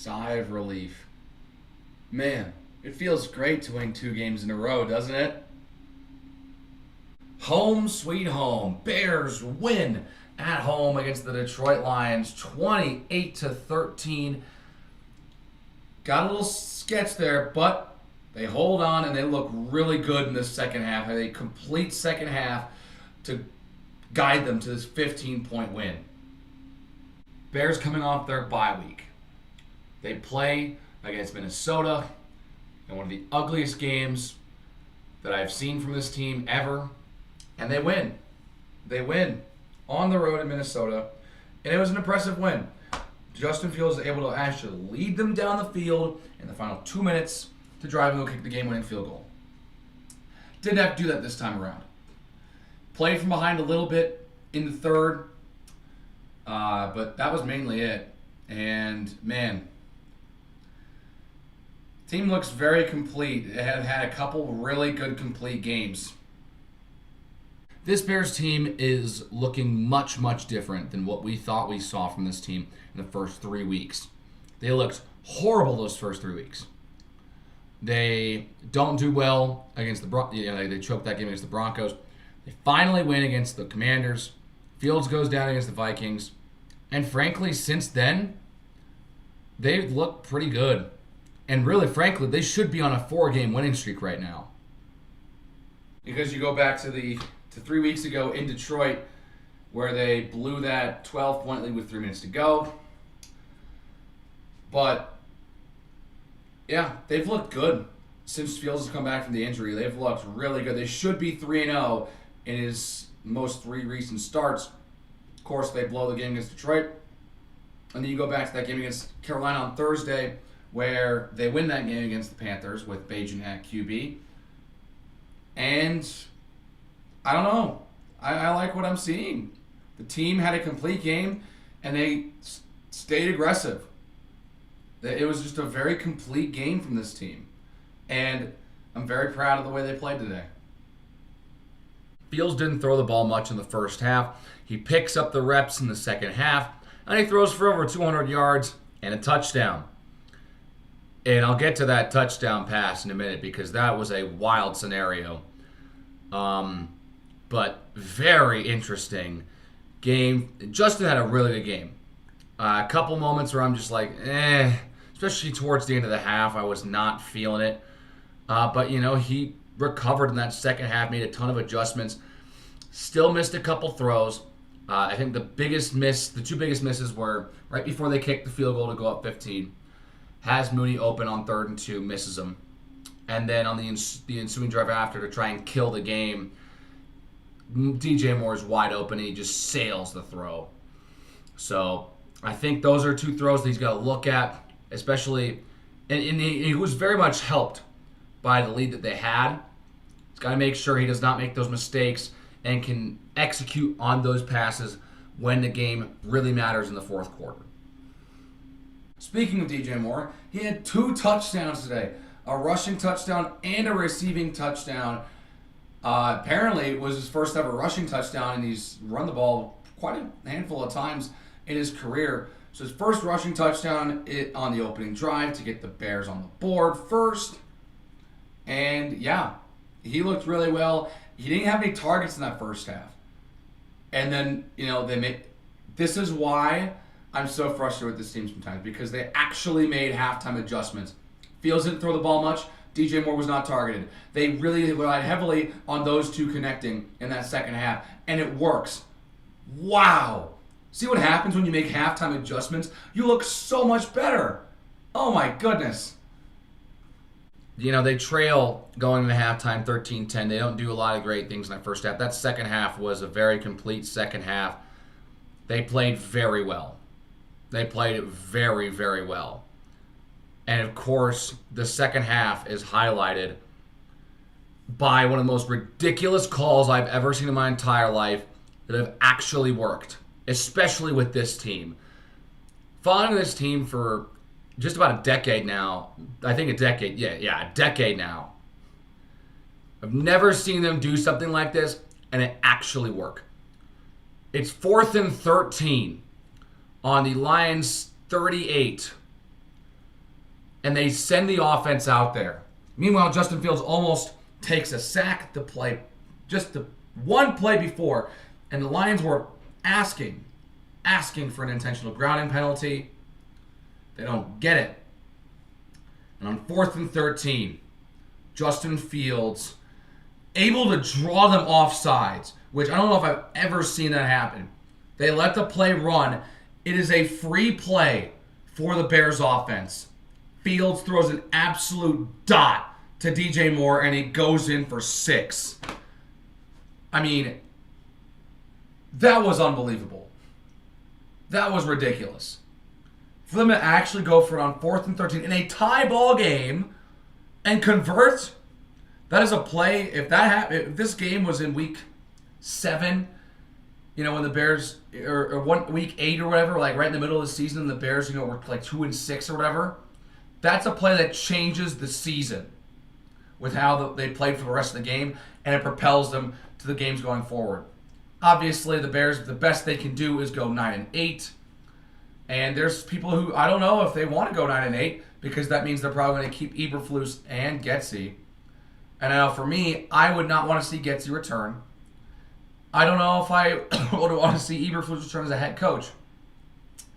sigh of relief. Man, it feels great to win 2 games in a row, doesn't it? Home sweet home. Bears win at home against the Detroit Lions 28-13. Got a little sketch there, but they hold on and they look really good in this second half. Had a complete second half to guide them to this 15-point win. Bears coming off their bye week. They play against Minnesota in one of the ugliest games that I've seen from this team ever. And they win. They win on the road in Minnesota. And it was an impressive win. Justin Fields was able to actually lead them down the field in the final 2 minutes to drive and go kick the game-winning field goal. Didn't have to do that this time around. Played from behind a little bit in the third. But that was mainly it. And, man, team looks very complete. It had a couple really good complete games. This Bears team is looking much, much different than what we thought we saw from this team in the first 3 weeks. They looked horrible those first 3 weeks. They don't do well against the Broncos. They choked that game against the Broncos. They finally win against the Commanders. Fields goes down against the Vikings. And frankly, since then, they've looked pretty good. And really, frankly, they should be on a 4-game winning streak right now. Because you go back to 3 weeks ago in Detroit, where they blew that 12-point lead with 3 minutes to go. But, yeah, they've looked good since Fields has come back from the injury. They've looked really good. They should be 3-0 in his most 3 recent starts. Of course, they blow the game against Detroit. And then you go back to that game against Carolina on Thursday, where they win that game against the Panthers with Bajan at QB. And I don't know. I like what I'm seeing. The team had a complete game, and they stayed aggressive. It was just a very complete game from this team. And I'm very proud of the way they played today. Fields didn't throw the ball much in the first half. He picks up the reps in the second half, and he throws for over 200 yards and a touchdown. And I'll get to that touchdown pass in a minute because that was a wild scenario. But very interesting game. Justin had a really good game. A couple moments where I'm just like, especially towards the end of the half, I was not feeling it. But, he recovered in that second half, made a ton of adjustments. Still missed a couple throws. I think the two biggest misses were right before they kicked the field goal to go up 15. Has Mooney open on 3rd and 2, misses him. And then on the ensuing drive after to try and kill the game, DJ Moore is wide open and he just sails the throw. So I think those are 2 throws that he's got to look at, especially, and he was very much helped by the lead that they had. He's got to make sure he does not make those mistakes and can execute on those passes when the game really matters in the fourth quarter. Speaking of DJ Moore, he had 2 touchdowns today. A rushing touchdown and a receiving touchdown. Apparently, it was his first ever rushing touchdown, and he's run the ball quite a handful of times in his career. So his first rushing touchdown on the opening drive to get the Bears on the board first. And, yeah, he looked really well. He didn't have any targets in that first half. And then, this is why I'm so frustrated with this team sometimes, because they actually made halftime adjustments. Fields didn't throw the ball much. DJ Moore was not targeted. They really relied heavily on those 2 connecting in that second half, and it works. Wow. See what happens when you make halftime adjustments? You look so much better. Oh, my goodness. They trail going into halftime 13-10. They don't do a lot of great things in that first half. That second half was a very complete second half. They played very well. They played very, very well. And, of course, the second half is highlighted by one of the most ridiculous calls I've ever seen in my entire life that have actually worked, especially with this team. Following this team for just about a decade now, I think a decade now. I've never seen them do something like this, and it actually work. It's 4th and 13 on the Lions 38. and they send the offense out there. Meanwhile, Justin Fields almost takes a sack to play, just the one play before, and the Lions were asking for an intentional grounding penalty. They don't get it. And on 4th and 13, Justin Fields able to draw them off sides, which I don't know if I've ever seen that happen. They let the play run. It is a free play for the Bears offense. Fields throws an absolute dot to DJ Moore, and he goes in for 6. I mean, that was unbelievable. That was ridiculous. For them to actually go for it on 4th and 13 in a tie ball game and convert, that is a play. If this game was in week 7, when the Bears, or week 8 or whatever, like right in the middle of the season, the Bears, were like 2-6 or whatever, that's a play that changes the season with how they played for the rest of the game, and it propels them to the games going forward. Obviously, the Bears, the best they can do is go 9-8. And there's people who, I don't know if they want to go 9-8, because that means they're probably going to keep Eberflus and Getsy. And I know for me, I would not want to see Getsy return. I don't know if I would want to see Eberflus return as a head coach.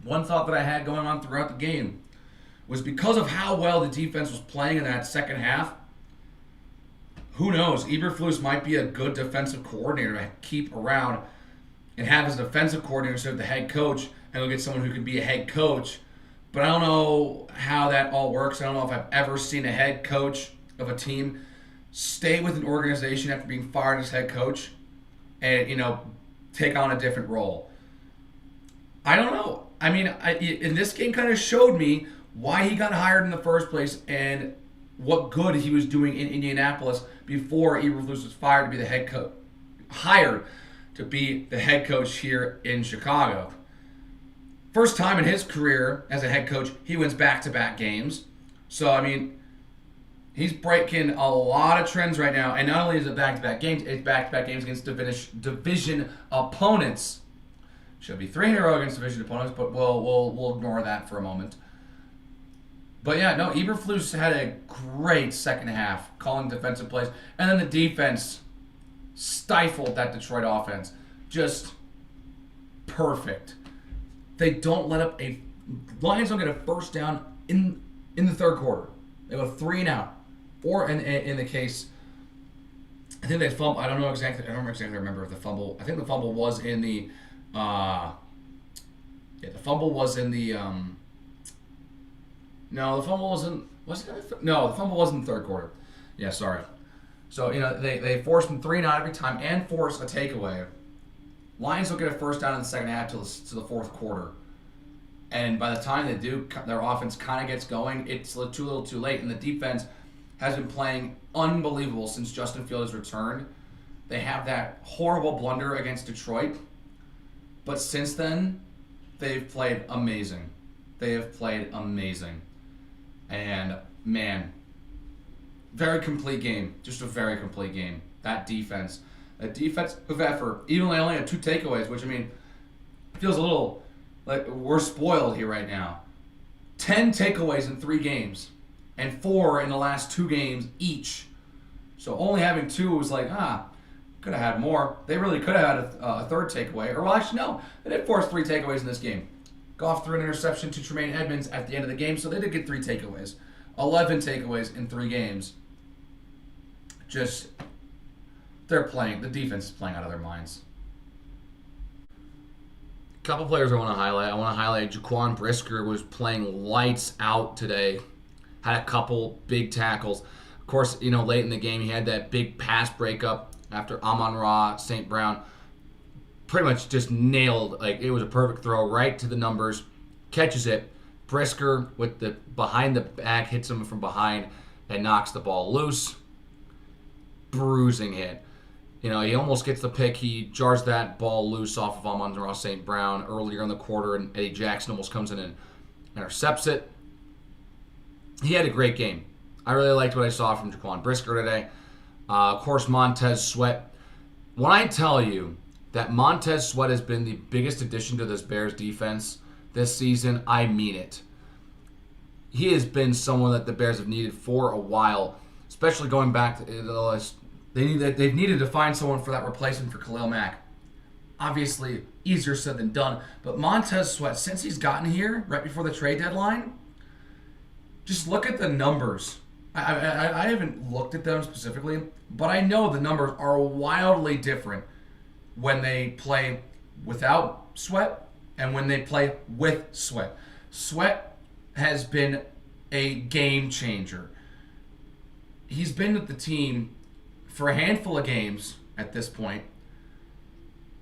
One thought that I had going on throughout the game was because of how well the defense was playing in that second half, who knows, Eberflus might be a good defensive coordinator to keep around and have as a defensive coordinator instead of the head coach, and they'll get someone who can be a head coach. But I don't know how that all works. I don't know if I've ever seen a head coach of a team stay with an organization after being fired as head coach and, take on a different role. I don't know. I mean, in this game kind of showed me why he got hired in the first place and what good he was doing in Indianapolis before Eberflus was fired to be the head coach, hired to be the head coach here in Chicago. First time in his career as a head coach, he wins back-to-back games. So, I mean, he's breaking a lot of trends right now. And not only is it back-to-back games, it's back-to-back games against division opponents. Should be 3-0 against division opponents, but we'll ignore that for a moment. But yeah, no, Eberflus had a great second half, calling defensive plays. And then the defense stifled that Detroit offense. Just perfect. They don't let up Lions don't get a first down in the third quarter. They go 3 and out. Or in the case, I think they fumble. I don't remember if the fumble. I think the fumble was in the. The fumble was in the. No, the fumble wasn't. No, the fumble was in the third quarter. Yeah, sorry. So they force them 3 and out every time and force a takeaway. Lions don't get a first down in the second half to the fourth quarter. And by the time they do, their offense kind of gets going. It's too little too late. And the defense has been playing unbelievable since Justin Fields returned. They have that horrible blunder against Detroit. But since then, they've played amazing. They have played amazing. And, man, very complete game. Just a very complete game. That defensive effort, even though they only had 2 takeaways, which, I mean, feels a little like we're spoiled here right now. 10 takeaways in 3 games, and 4 in the last 2 games each. So only having 2 was like, could have had more. They really could have had a third takeaway. Or, well, actually, no. They did force 3 takeaways in this game. Goff threw an interception to Tremaine Edmonds at the end of the game, so they did get 3 takeaways. 11 takeaways in 3 games. Just, the defense is playing out of their minds. Couple players I want to highlight. I want to highlight Jaquan Brisker was playing lights out today. Had a couple big tackles. Of course, late in the game, he had that big pass breakup after Amon-Ra St. Brown pretty much just nailed, it was a perfect throw right to the numbers, catches it. Brisker with the behind the back hits him from behind and knocks the ball loose. Bruising hit. He almost gets the pick. He jars that ball loose off of Amon-Ra St. Brown earlier in the quarter, and Eddie Jackson almost comes in and intercepts it. He had a great game. I really liked what I saw from Jaquan Brisker today. Of course, Montez Sweat. When I tell you that Montez Sweat has been the biggest addition to this Bears defense this season, I mean it. he has been someone that the Bears have needed for a while, especially going back to the last. They've needed to find someone for that replacement for Khalil Mack. Obviously, easier said than done. But Montez Sweat, since he's gotten here, right before the trade deadline, just look at the numbers. I haven't looked at them specifically, but I know the numbers are wildly different when they play without Sweat and when they play with Sweat. Sweat has been a game changer. He's been with the team for a handful of games at this point,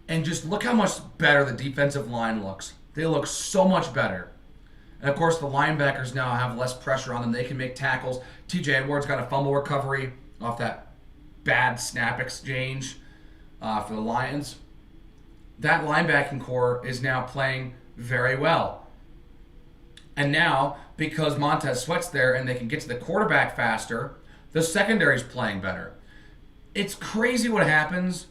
and just look how much better the defensive line looks. They look so much better. And of course, the linebackers now have less pressure on them. They can make tackles. TJ Edwards got a fumble recovery off that bad snap exchange for the Lions. That linebacking core is now playing very well. And now, because Montez Sweat's there and they can get to the quarterback faster, the secondary's playing better. It's crazy what happens,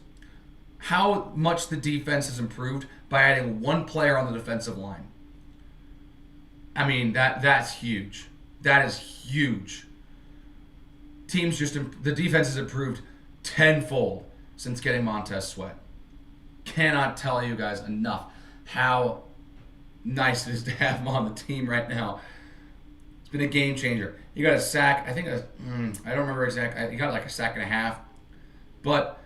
how much the defense has improved by adding one player on the defensive line. I mean, that's huge. That is huge. The defense has improved tenfold since getting Montez Sweat. Cannot tell you guys enough how nice it is to have him on the team right now. It's been a game changer. He got a sack. I think I don't remember exactly. He got like a sack and a half. But,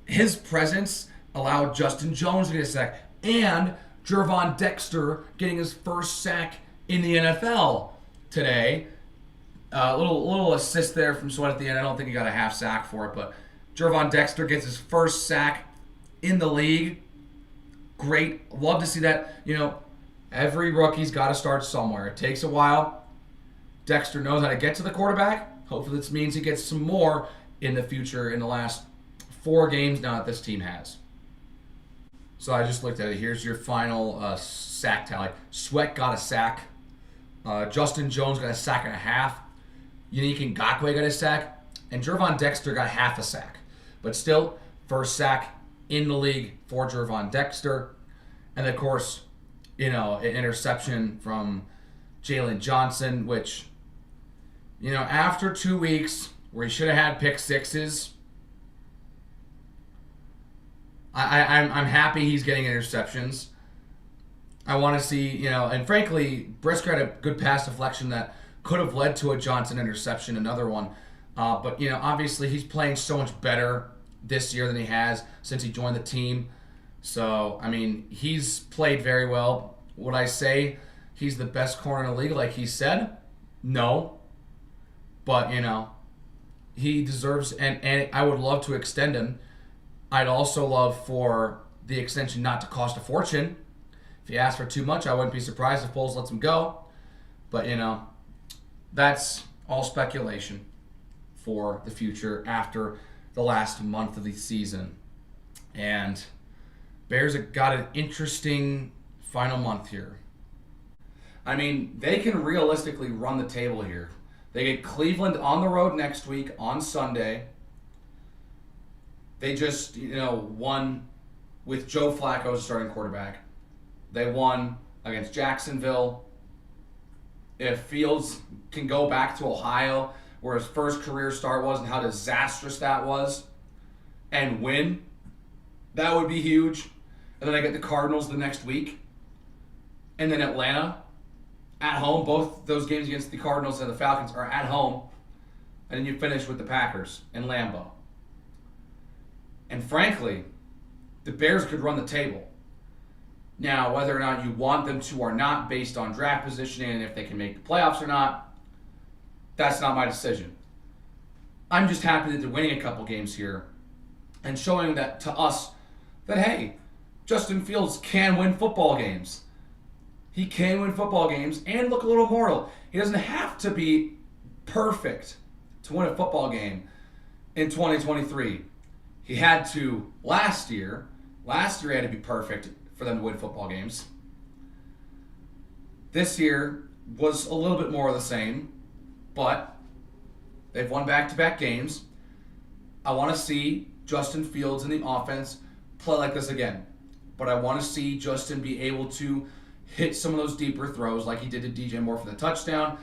his presence allowed Justin Jones to get a sack. And Gervon Dexter getting his first sack in the NFL today. A little assist there from Sweat at the end. I don't think he got a half sack for it, but Gervon Dexter gets his first sack in the league. Great. Love to see that. Every rookie's got to start somewhere. It takes a while. Dexter knows how to get to the quarterback. Hopefully this means he gets some more in the future in the last 4 games now that this team has. So I just looked at it. Here's your final sack tally. Sweat got a sack. Justin Jones got a sack and a half. Yannick Ngakoue got a sack. And Gervon Dexter got half a sack. But still, first sack in the league for Gervon Dexter. And of course, an interception from Jalen Johnson, which, after 2 weeks where he should have had pick sixes, I'm happy he's getting interceptions. I want to see, and frankly, Brisker had a good pass deflection that could have led to a Johnson interception, another one. But, obviously he's playing so much better this year than he has since he joined the team. So, he's played very well. Would I say he's the best corner in the league like he said? No. But, he deserves, and I would love to extend him. I'd also love for the extension not to cost a fortune. If he asks for too much, I wouldn't be surprised if Foles lets him go. But, that's all speculation for the future after the last month of the season. And Bears have got an interesting final month here. They can realistically run the table here. They get Cleveland on the road next week on Sunday. They just, won with Joe Flacco as starting quarterback. They won against Jacksonville. If Fields can go back to Ohio, where his first career start was and how disastrous that was, and win, that would be huge. And then I get the Cardinals the next week. And then Atlanta at home. Both those games against the Cardinals and the Falcons are at home. And then you finish with the Packers in Lambeau. And frankly, the Bears could run the table. Now, whether or not you want them to or not based on draft positioning and if they can make the playoffs or not, that's not my decision. I'm just happy that they're winning a couple games here and showing that to us that, hey, Justin Fields can win football games. He can win football games and look a little mortal. He doesn't have to be perfect to win a football game in 2023. He had to last year. Last year he had to be perfect for them to win football games. This year was a little bit more of the same, but they've won back-to-back games. I want to see Justin Fields in the offense play like this again. But I want to see Justin be able to hit some of those deeper throws like he did to DJ Moore for the touchdown.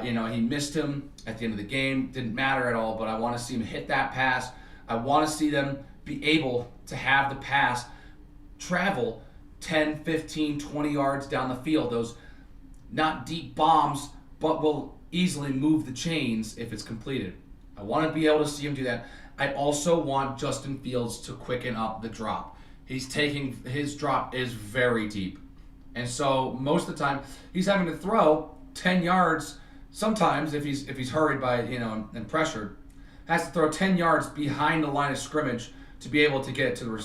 He missed him at the end of the game. Didn't matter at all, but I want to see him hit that pass. I want to see them be able to have the pass travel 10, 15, 20 yards down the field. Those not deep bombs, but will easily move the chains if it's completed. I want to be able to see him do that. I also want Justin Fields to quicken up the drop. His drop is very deep. And so most of the time he's having to throw 10 yards. Sometimes if he's hurried by, and pressured, has to throw 10 yards behind the line of scrimmage to be able to get it to the,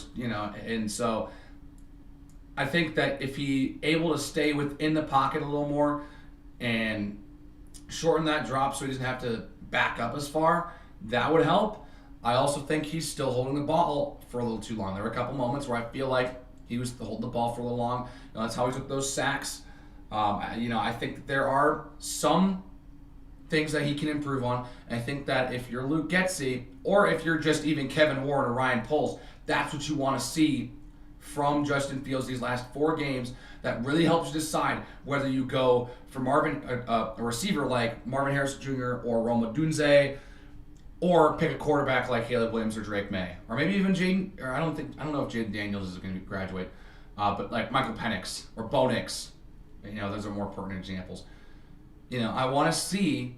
and so I think that if he able to stay within the pocket a little more and shorten that drop so he doesn't have to back up as far, that would help. I also think he's still holding the ball for a little too long. There were a couple moments where I feel like he was holding the ball for a little long. That's how he took those sacks. I think that there are some things that he can improve on. And I think that if you're Luke Getsy, or if you're just even Kevin Warren or Ryan Poles, that's what you want to see from Justin Fields these last 4 games. That really helps you decide whether you go for a receiver like Marvin Harrison Jr. or Roma Dunze, or pick a quarterback like Caleb Williams or Drake May, or maybe even Jaden. Or I don't know if Jaden Daniels is going to graduate, but like Michael Penix or Bo Nix. Those are more pertinent examples. I want to see.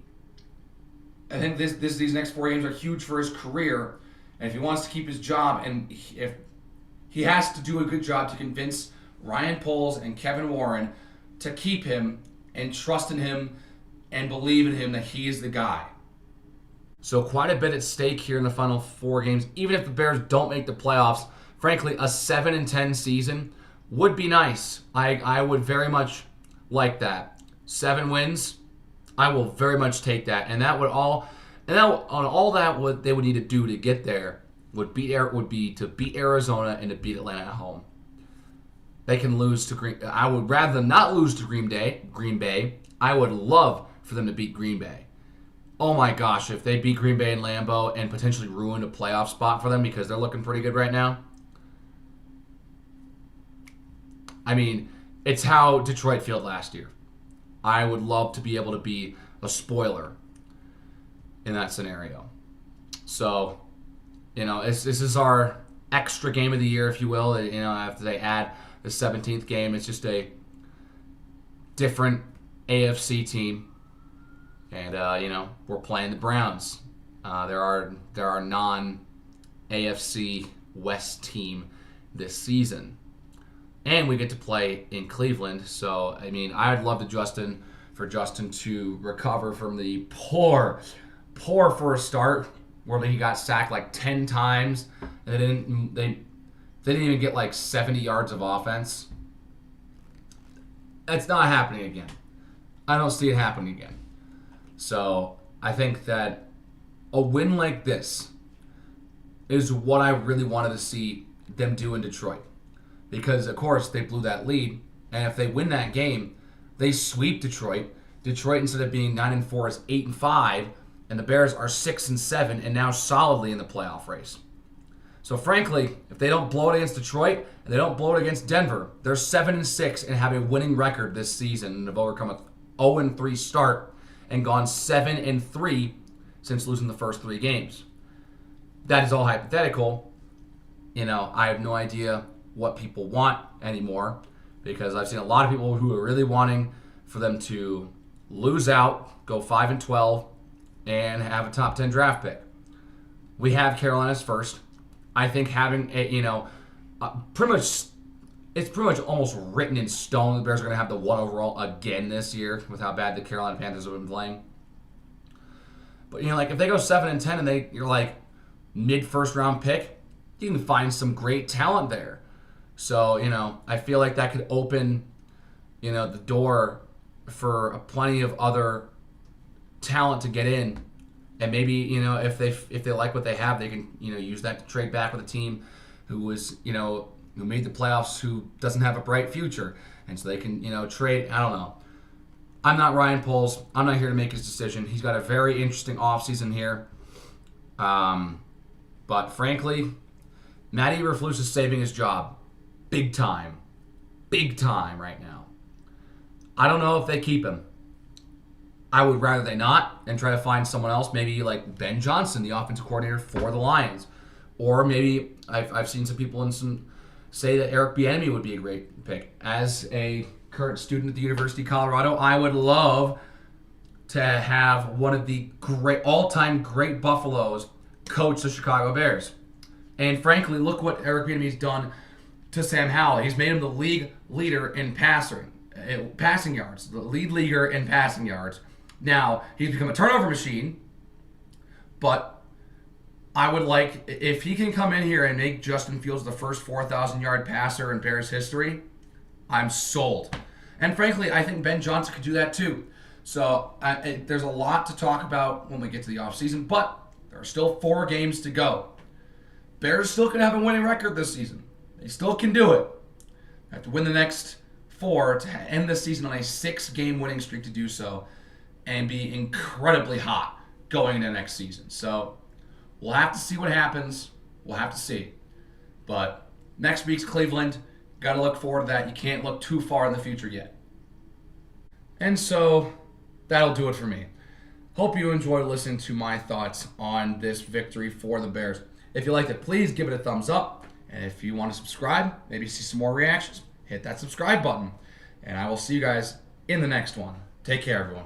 I think these next 4 games are huge for his career, and if he wants to keep his job, and if he has to do a good job to convince Ryan Poles and Kevin Warren to keep him and trust in him and believe in him that he is the guy. So quite a bit at stake here in the final 4 games. Even if the Bears don't make the playoffs, frankly, a 7-10 season would be nice. I would very much like that. 7 wins, I will very much take that. And that would all, what they would need to do to get there would be to beat Arizona and to beat Atlanta at home. They can lose to I would rather them not lose to Green Bay. I would love for them to beat Green Bay. Oh my gosh, if they beat Green Bay and Lambeau and potentially ruin a playoff spot for them because they're looking pretty good right now. I mean, it's how Detroit failed last year. I would love to be able to be a spoiler in that scenario. So, this is our extra game of the year, if you will. After they add the 17th game, it's just a different AFC team. And, we're playing the Browns. There are non-AFC West team this season. And we get to play in Cleveland. So, I'd love for Justin to recover from the poor first start where he got sacked like 10 times. And they didn't even get like 70 yards of offense. That's not happening again. I don't see it happening again. So I think that a win like this is what I really wanted to see them do in Detroit. Because, of course, they blew that lead. And if they win that game, they sweep Detroit. Detroit, instead of being 9-4, is 8-5. And the Bears are 6-7 and now solidly in the playoff race. So, frankly, if they don't blow it against Detroit and they don't blow it against Denver, they're 7-6 and have a winning record this season and have overcome a 0-3 start and gone 7-3 since losing the first 3 games. That is all hypothetical. I have no idea what people want anymore because I've seen a lot of people who are really wanting for them to lose out, go 5-12, and have a top 10 draft pick. We have Carolina's first. I think having it's pretty much almost written in stone the Bears are going to have the 1 overall again this year with how bad the Carolina Panthers have been playing. But if they go 7-10 and you're like mid first round pick, you can find some great talent there. So I feel like that could open the door for plenty of other talent to get in. And maybe, if they like what they have, they can, use that to trade back with a team who was, who made the playoffs, who doesn't have a bright future. And so they can, trade. I don't know. I'm not Ryan Poles. I'm not here to make his decision. He's got a very interesting offseason here. But frankly, Matt Eberflus is saving his job. Big time. Big time right now. I don't know if they keep him. I would rather they not and try to find someone else, maybe like Ben Johnson, the offensive coordinator for the Lions. Or maybe I've seen some people say that Eric Bieniemy would be a great pick. As a current student at the University of Colorado, I would love to have one of the all-time great Buffaloes coach the Chicago Bears. And frankly, look what Eric Bieniemy's done to Sam Howell. He's made him the league leader in passing yards, the lead leaguer in passing yards. Now, he's become a turnover machine, but I would like, if he can come in here and make Justin Fields the first 4,000-yard passer in Bears history, I'm sold. And frankly, I think Ben Johnson could do that too. So there's a lot to talk about when we get to the offseason, but there are still 4 games to go. Bears still can have a winning record this season. They still can do it. They have to win the next 4 to end the season on a 6-game winning streak to do so and be incredibly hot going into next season. So we'll have to see what happens. We'll have to see. But next week's Cleveland, got to look forward to that. You can't look too far in the future yet. And so that'll do it for me. Hope you enjoyed listening to my thoughts on this victory for the Bears. If you liked it, please give it a thumbs up. And if you want to subscribe, maybe see some more reactions, hit that subscribe button. And I will see you guys in the next one. Take care, everyone.